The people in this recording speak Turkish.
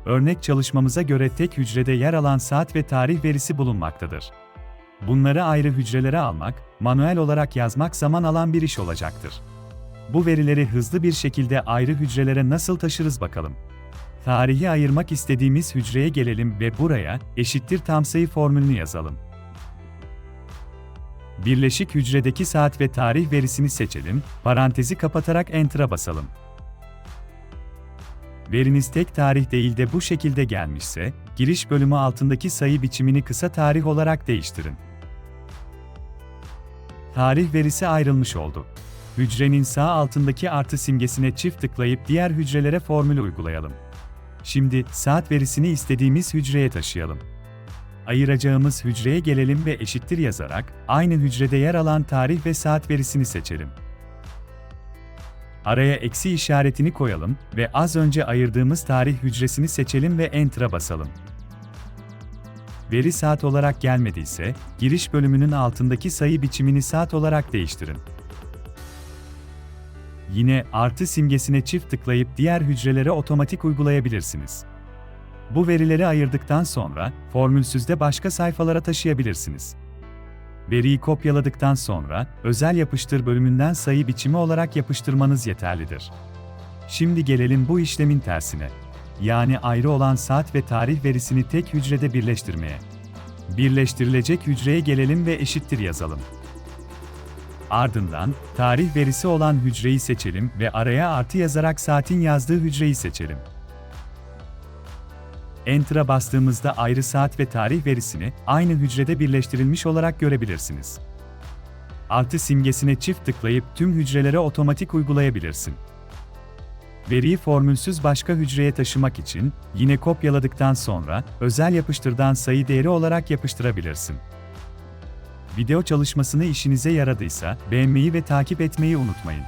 Örnek çalışmamıza göre tek hücrede yer alan saat ve tarih verisi bulunmaktadır. Bunları ayrı hücrelere almak, manuel olarak yazmak zaman alan bir iş olacaktır. Bu verileri hızlı bir şekilde ayrı hücrelere nasıl taşırız bakalım. Tarihi ayırmak istediğimiz hücreye gelelim ve buraya eşittir tam sayı formülünü yazalım. Birleşik hücredeki saat ve tarih verisini seçelim, parantezi kapatarak Enter'a basalım. Veriniz tek tarih değil de bu şekilde gelmişse, giriş bölümü altındaki sayı biçimini kısa tarih olarak değiştirin. Tarih verisi ayrılmış oldu. Hücrenin sağ altındaki artı simgesine çift tıklayıp diğer hücrelere formülü uygulayalım. Şimdi saat verisini istediğimiz hücreye taşıyalım. Ayıracağımız hücreye gelelim ve eşittir yazarak, aynı hücrede yer alan tarih ve saat verisini seçelim. Araya eksi işaretini koyalım ve az önce ayırdığımız tarih hücresini seçelim ve Enter'a basalım. Veri saat olarak gelmediyse, giriş bölümünün altındaki sayı biçimini saat olarak değiştirin. Yine artı simgesine çift tıklayıp diğer hücrelere otomatik uygulayabilirsiniz. Bu verileri ayırdıktan sonra, formülsüzde başka sayfalara taşıyabilirsiniz. Veriyi kopyaladıktan sonra, özel yapıştır bölümünden sayı biçimi olarak yapıştırmanız yeterlidir. Şimdi gelelim bu işlemin tersine. Yani ayrı olan saat ve tarih verisini tek hücrede birleştirmeye. Birleştirilecek hücreye gelelim ve eşittir yazalım. Ardından, tarih verisi olan hücreyi seçelim ve araya artı yazarak saatin yazdığı hücreyi seçelim. Enter'a bastığımızda ayrı saat ve tarih verisini aynı hücrede birleştirilmiş olarak görebilirsiniz. Artı simgesine çift tıklayıp tüm hücrelere otomatik uygulayabilirsin. Veriyi formülsüz başka hücreye taşımak için yine kopyaladıktan sonra özel yapıştırdan sayı değeri olarak yapıştırabilirsin. Video çalışmasını işinize yaradıysa beğenmeyi ve takip etmeyi unutmayın.